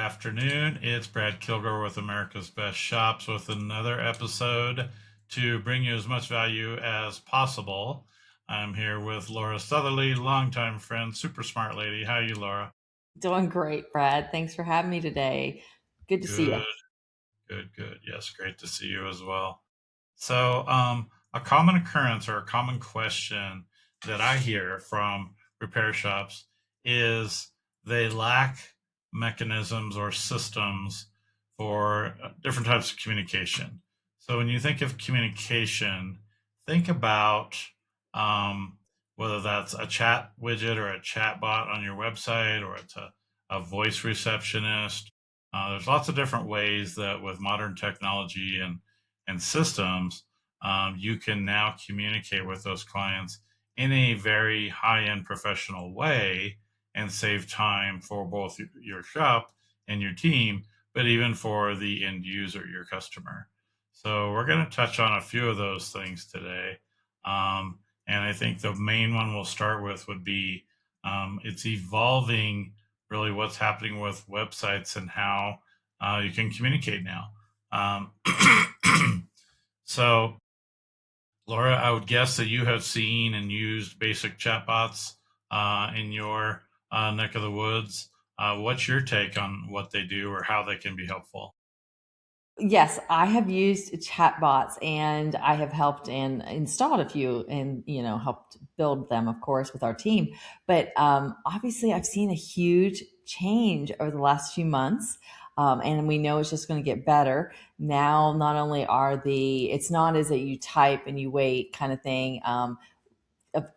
afternoon. It's Brad Kilgore with America's Best Shops with another episode to bring you as much value as possible. I'm here with Laura Southerly, longtime friend, super smart lady. How are you, Laura? Doing great, Brad. Thanks for having me today. Good to see you. Good, good. Yes, great to see you as well. So, a common occurrence or a common question that I hear from repair shops is they lack mechanisms or systems for different types of communication. So, when you think of communication, think about um, whether that's a chat widget or a chat bot on your website, or it's a voice receptionist. There's lots of different ways that with modern technology and systems, you can now communicate with those clients in a very high end professional way and save time for both your shop and your team, but even for the end user, your customer. So, we're going to touch on a few of those things today. And I think the main one we'll start with would be it's evolving really what's happening with websites and how you can communicate now. Um, so, Laura, I would guess that you have seen and used basic chatbots in your neck of the woods. What's your take on what they do or how they can be helpful? Yes, I have used chatbots and I have helped and installed a few and, helped build them, of course, with our team. But obviously, I've seen a huge change over the last few months. And we know it's just going to get better. Now, not only it's not as that you type and you wait kind of thing.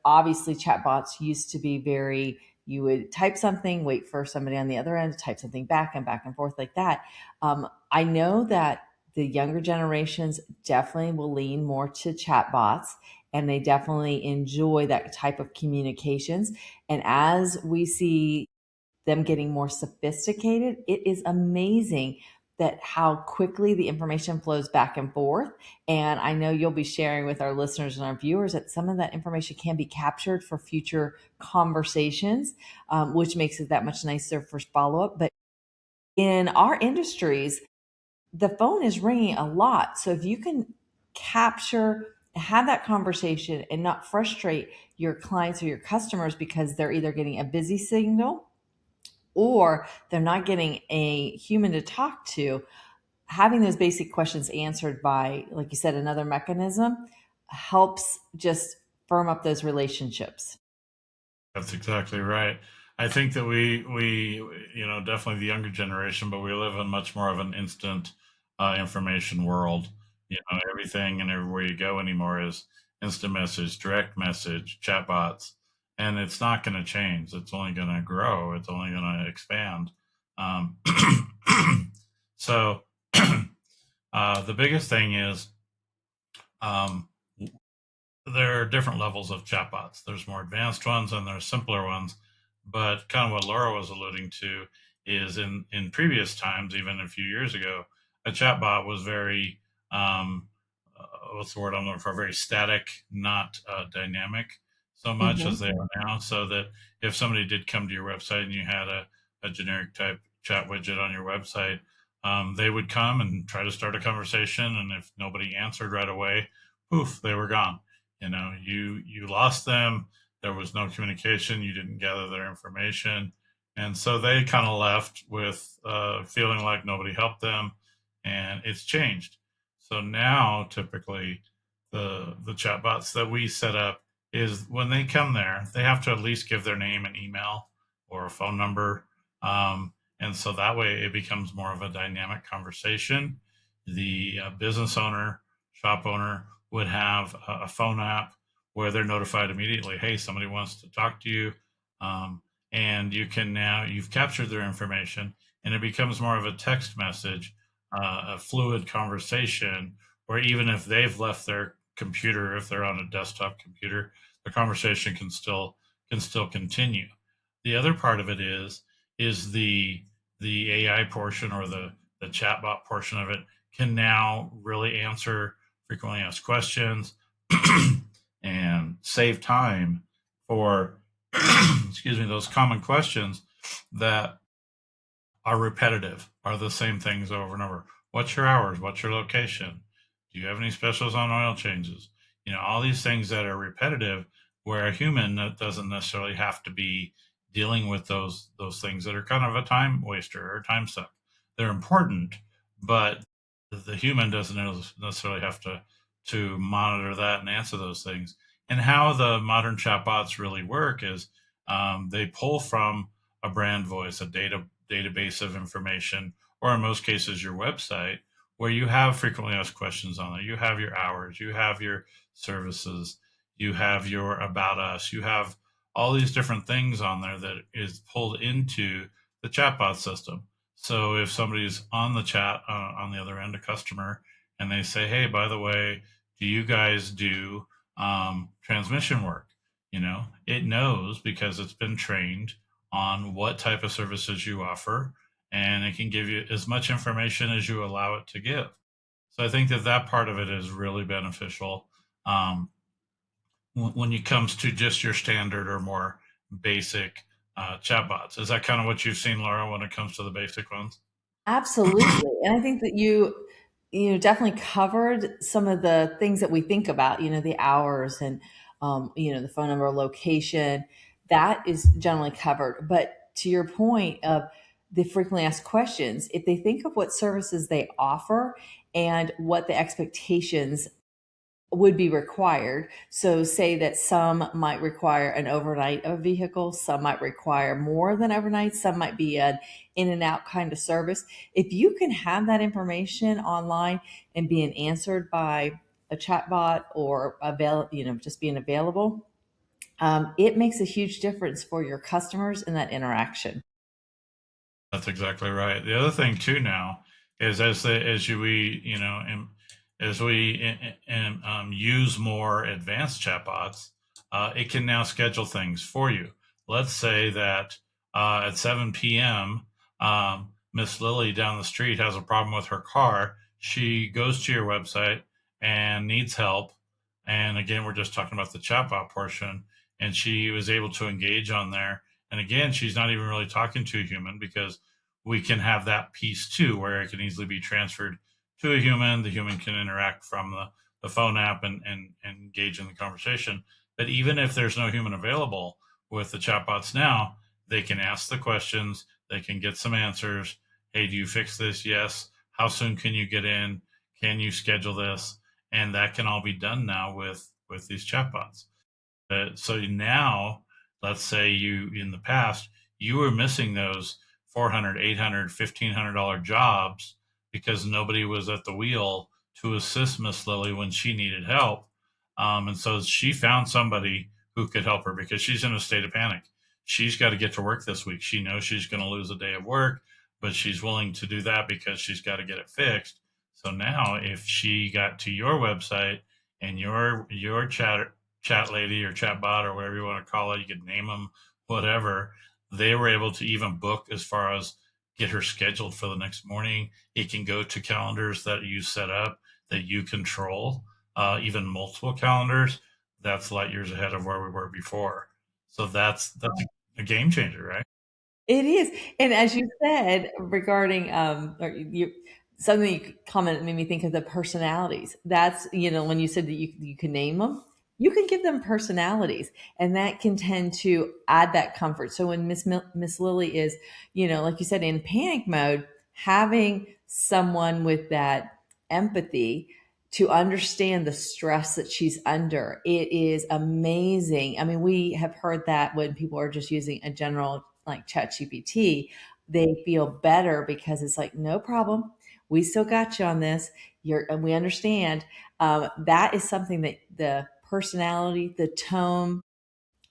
Obviously chatbots used to be very, you would type something, wait for somebody on the other end to type something back and forth like that. I know that the younger generations definitely will lean more to chatbots, and they definitely enjoy that type of communications. And as we see them getting more sophisticated, it is amazing that how quickly the information flows back and forth. And I know you'll be sharing with our listeners and our viewers that some of that information can be captured for future conversations, which makes it that much nicer for follow up. But in our industries, the phone is ringing a lot. So if you can capture, have that conversation and not frustrate your clients or your customers because they're either getting a busy signal or they're not getting a human to talk to, having those basic questions answered by, like you said, another mechanism helps just firm up those relationships. That's exactly right. I think that we definitely the younger generation, but we live in much more of an instant information world. Everything and everywhere you go anymore is instant message, direct message, chatbots, and it's not going to change. It's only going to grow. It's only going to expand. Um, so the biggest thing is um, there are different levels of chatbots. There's more advanced ones and there's simpler ones. But kind of what Laura was alluding to is in previous times, even a few years ago, a chatbot was very, what's the word I'm looking for? Very static, not dynamic so much as Hmm. they are now. So that if somebody did come to your website and you had a generic type chat widget on your website, they would come and try to start a conversation. And if nobody answered right away, poof, they were gone. You lost them. There was no communication. You didn't gather their information, and so they kind of left with feeling like nobody helped them, and it's changed. So now typically the chatbots that we set up is when they come there, they have to at least give their name and email or a phone number. And so that way it becomes more of a dynamic conversation. The business owner, shop owner would have a phone app where they're notified immediately, hey, somebody wants to talk to you. Um, and you've captured their information, and it becomes more of a text message, a fluid conversation where even if they've left their computer, if they're on a desktop computer, the conversation can still continue. The other part of it is the AI portion or the chatbot portion of it can now really answer frequently asked questions and save time for excuse me, those common questions that are repetitive, are the same things over and over. What's your hours? What's your location? Do you have any specials on oil changes? You know, all these things that are repetitive, where a human that doesn't necessarily have to be dealing with those things that are kind of a time waster or time suck. They're important, but the human doesn't necessarily have to monitor that and answer those things. And how the modern chatbots really work is they pull from a brand voice, a database of information, or in most cases, your website, where you have frequently asked questions on there. You have your hours, you have your services, you have your about us, you have all these different things on there that is pulled into the chatbot system. So if somebody's on the chat on the other end, a customer, and they say, "Hey, by the way, do you guys do transmission work?" You know, it knows because it's been trained on what type of services you offer, and it can give you as much information as you allow it to give. So I think that that part of it is really beneficial um, when it comes to just your standard or more basic chatbots. Is that kind of what you've seen, Laura, when it comes to the basic ones? Absolutely. And I think that you definitely covered some of the things that we think about, the hours and, the phone number, location. That is generally covered. But to your point of the frequently asked questions, if they think of what services they offer and what the expectations would be required. So, say that some might require an overnight of vehicle, some might require more than overnight, some might be an in and out kind of service. If you can have that information online and being answered by a chatbot or just being available, it makes a huge difference for your customers in that interaction. That's exactly right. The other thing too now is as you we you know as we use more advanced chatbots, it can now schedule things for you. Let's say that at 7 p.m. Miss Lily down the street has a problem with her car. She goes to your website and needs help. And again, we're just talking about the chatbot portion, and she was able to engage on there. And again, she's not even really talking to a human because we can have that piece too, where it can easily be transferred to a human. The human can interact from the phone app and engage in the conversation. But even if there's no human available with the chatbots now, they can ask the questions, they can get some answers. Hey, do you fix this? Yes. How soon can you get in? Can you schedule this? And that can all be done now with these chatbots. So now, let's say you in the past you were missing those 400, 800, $1,500 jobs because nobody was at the wheel to assist Miss Lily when she needed help. And so she found somebody who could help her because she's in a state of panic. She's got to get to work this week. She knows she's going to lose a day of work, but she's willing to do that because she's got to get it fixed. So now, if she got to your website and your chat lady or chat bot or whatever you want to call it, you could name them whatever, they were able to even book as far as get her scheduled for the next morning. It can go to calendars that you set up that you control, even multiple calendars. That's light years ahead of where we were before. So that's a game changer, right? It is, and as you said regarding, or something you commented made me think of the personalities. That's, when you said that you can name them, you can give them personalities, and that can tend to add that comfort. So when Miss Lily is, like you said, in panic mode, having someone with that empathy to understand the stress that she's under, it is amazing. I mean, we have heard that when people are just using a general like ChatGPT, they feel better because it's like, no problem. We still got you on this. And we understand. That is something that the personality, the tone,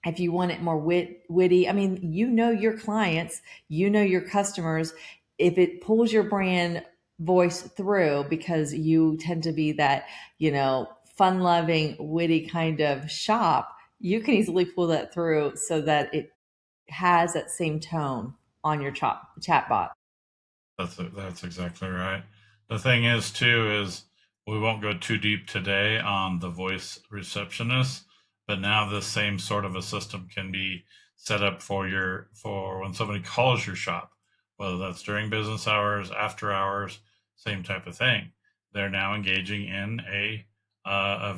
if you want it more witty, I mean, your clients, your customers. If it pulls your brand voice through because you tend to be that, fun loving, witty kind of shop, you can easily pull that through so that it has that same tone on your chat bot. That's exactly right. The thing is, too, is we won't go too deep today on the voice receptionist, but now the same sort of a system can be set up for when somebody calls your shop. whether that's during business hours, after hours, same type of thing. They're now engaging in a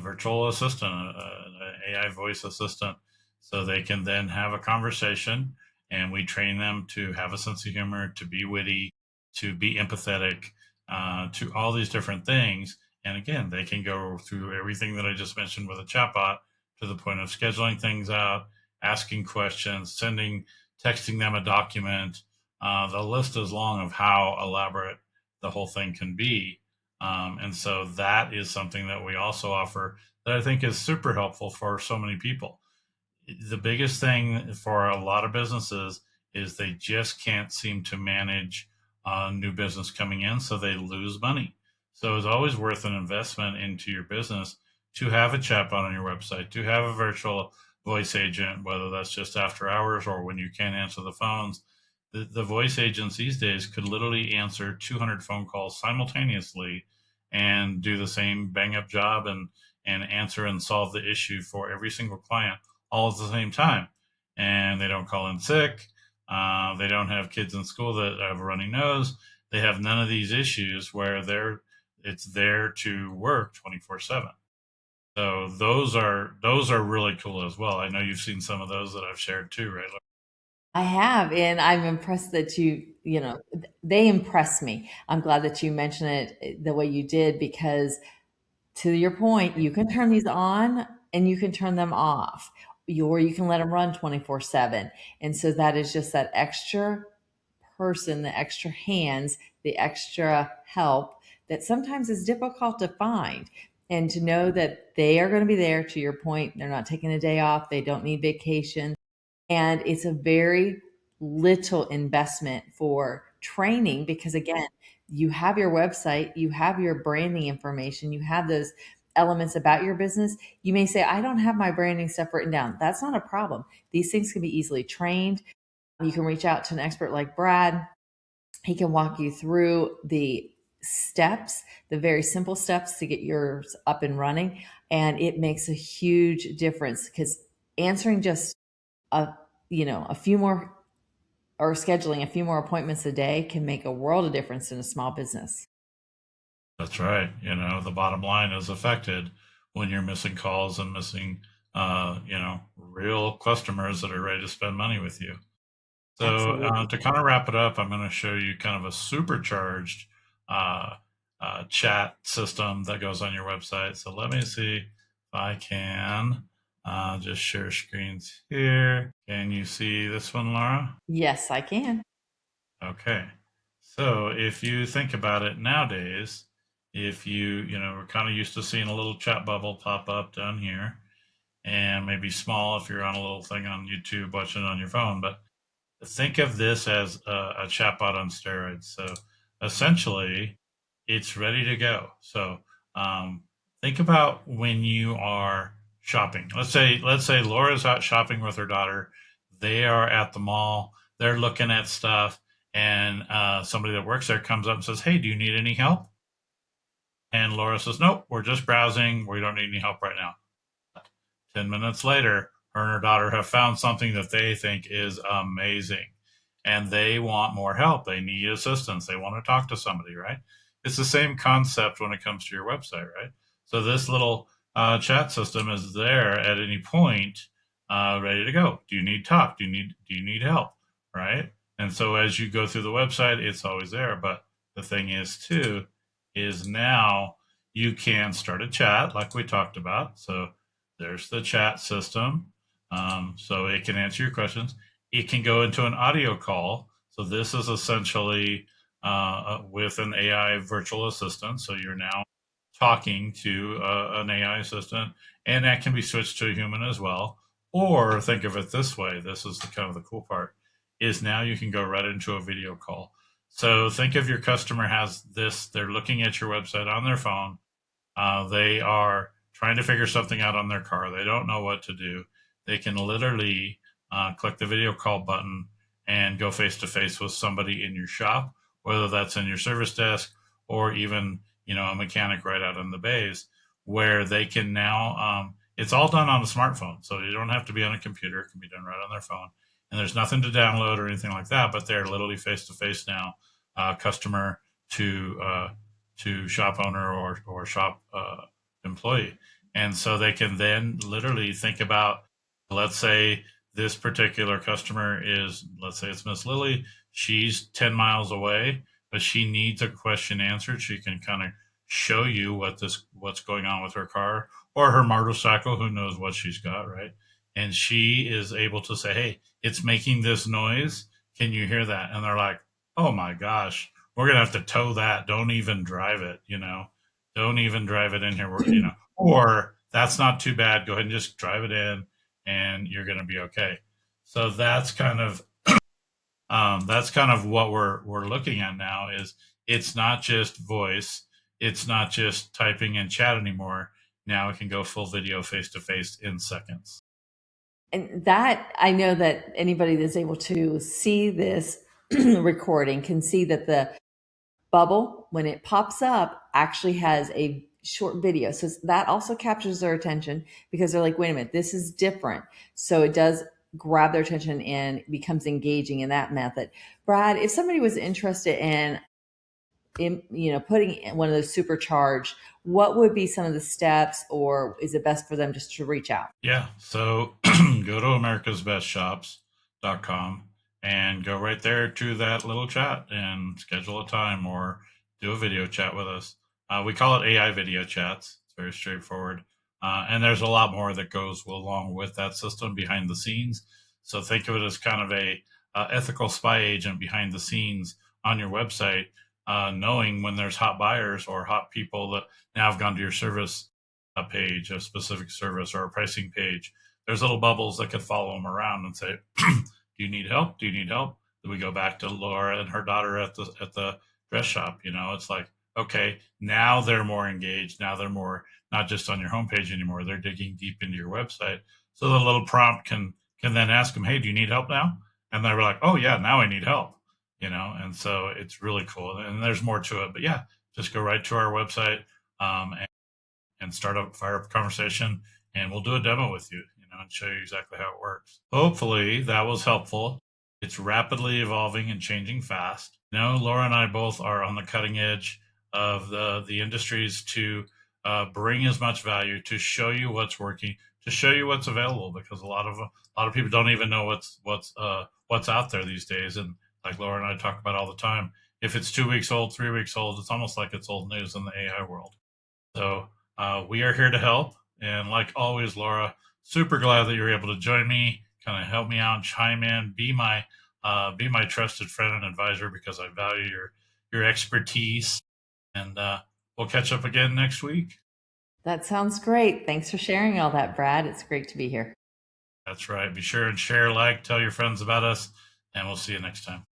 virtual assistant, an AI voice assistant, so they can then have a conversation. And we train them to have a sense of humor, to be witty, to be empathetic, to all these different things. And again, they can go through everything that I just mentioned with a chatbot to the point of scheduling things out, asking questions, texting them a document. The list is long of how elaborate the whole thing can be. And so that is something that we also offer that I think is super helpful for so many people. The biggest thing for a lot of businesses is they just can't seem to manage new business coming in, so they lose money. So it's always worth an investment into your business to have a chatbot on your website, to have a virtual voice agent, whether that's just after hours or when you can't answer the phones. The voice agents these days could literally answer 200 phone calls simultaneously and do the same bang up job and answer and solve the issue for every single client all at the same time. And they don't call in sick. They don't have kids in school that have a runny nose. They have none of these issues where it's there to work 24/7. So those are really cool as well. I know you've seen some of those that I've shared too, right? I have, and I'm impressed that they impress me. I'm glad that you mentioned it the way you did because to your point, you can turn these on and you can turn them off, or you can let them run 24/7. And so that is just that extra person, the extra hands, the extra help that sometimes is difficult to find. And to know that they are going to be there, to your point, they're not taking a day off, they don't need vacation, and it's a very little investment for training because, again, you have your website, you have your branding information, you have those elements about your business. You may say, I don't have my branding stuff written down. That's not a problem. These things can be easily trained. You can reach out to an expert like Brad. He can walk you through the steps, the very simple steps to get yours up and running. And it makes a huge difference because answering just a a few more or scheduling a few more appointments a day can make a world of difference in a small business. That's right. The bottom line is affected when you're missing calls and missing, real customers that are ready to spend money with you. So Absolutely. to kind of wrap it up, I'm going to show you kind of a supercharged uh, chat system that goes on your website. So let me see if I can just share screens here. Can you see this one, Laura? Yes, I can. Okay. So if you think about it nowadays, if we're kind of used to seeing a little chat bubble pop up down here and maybe small if you're on a little thing on YouTube watching it on your phone, but think of this as a chatbot on steroids. So essentially, it's ready to go. So um, think about when you are shopping. Let's say Laura's out shopping with her daughter. They are at the mall. They're looking at stuff, and somebody that works there comes up and says, "Hey, do you need any help?" And Laura says, "Nope, we're just browsing. We don't need any help right now." 10 minutes later, her and her daughter have found something that they think is amazing and they want more help. They need assistance. They want to talk to somebody, right? It's the same concept when it comes to your website, right? So this little chat system is there at any point, ready to go. Do you need talk? Do you need help? Right? And so as you go through the website, it's always there. But the thing is too, is now you can start a chat like we talked about. So there's the chat system. So it can answer your questions. It can go into an audio call. So this is essentially with an AI virtual assistant. So you're now talking to an AI assistant, and that can be switched to a human as well. Or think of it this way. This is the kind of the cool part is now you can go right into a video call. So think of your customer has this, they're looking at your website on their phone, they are trying to figure something out on their car. They don't know what to do. They can literally click the video call button and go face to face with somebody in your shop, whether that's in your service desk or even a mechanic right out in the bays, where they can now. It's all done on a smartphone, so you don't have to be on a computer. It can be done right on their phone, and there's nothing to download or anything like that, but they're literally face to face now, customer to shop owner or shop employee. And so they can then literally think about, let's say this particular customer is, let's say it's Miss Lily. She's 10 miles away, but she needs a question answered. She can kind of show you what's going on with her car or her motorcycle. Who knows what she's got, right? And she is able to say, "Hey, it's making this noise. Can you hear that?" And they're like, "Oh my gosh, we're gonna have to tow that. Don't even drive it. Don't even drive it in here. Or that's not too bad. Go ahead and just drive it in, and you're gonna be okay." So that's kind of what we're looking at now. Is it's not just voice, it's not just typing and chat anymore. Now it can go full video, face to face in seconds. And that, I know that anybody that's able to see this recording can see that the bubble, when it pops up, actually has a short video. So that also captures their attention because they're like, wait a minute, this is different. So it does grab their attention and becomes engaging in that method. Brad, if somebody was interested in putting one of those supercharged, what would be some of the steps, or is it best for them just to reach out? Yeah. So go to americasbestshops.com and go right there to that little chat and schedule a time or do a video chat with us. We call it AI video chats. It's very straightforward. And there's a lot more that goes along with that system behind the scenes. So think of it as kind of a ethical spy agent behind the scenes on your website, knowing when there's hot buyers or hot people that now have gone to your service a page, a specific service, or a pricing page. There's little bubbles that could follow them around and say, "Do you need help? Do you need help?" Then we go back to Laura and her daughter at the dress shop. It's like, okay, now they're more engaged. Now they're more not just on your homepage anymore. They're digging deep into your website. So the little prompt can then ask them, "Hey, do you need help now?" And they're like, "Oh yeah, now I need help." And so it's really cool. And there's more to it, but yeah, just go right to our website. And fire up a conversation, and we'll do a demo with you, and show you exactly how it works. Hopefully that was helpful. It's rapidly evolving and changing fast. Laura and I both are on the cutting edge of the industries to bring as much value, to show you what's working, to show you what's available, because a lot of people don't even know what's out there these days. And like Laura and I talk about all the time, if it's 2 weeks old, 3 weeks old, it's almost like it's old news in the AI world. So we are here to help. And like always, Laura, super glad that you're able to join me, kind of help me out, chime in, be my trusted friend and advisor, because I value your expertise. And we'll catch up again next week. That sounds great. Thanks for sharing all that, Brad. It's great to be here. That's right. Be sure and share, tell your friends about us, and we'll see you next time.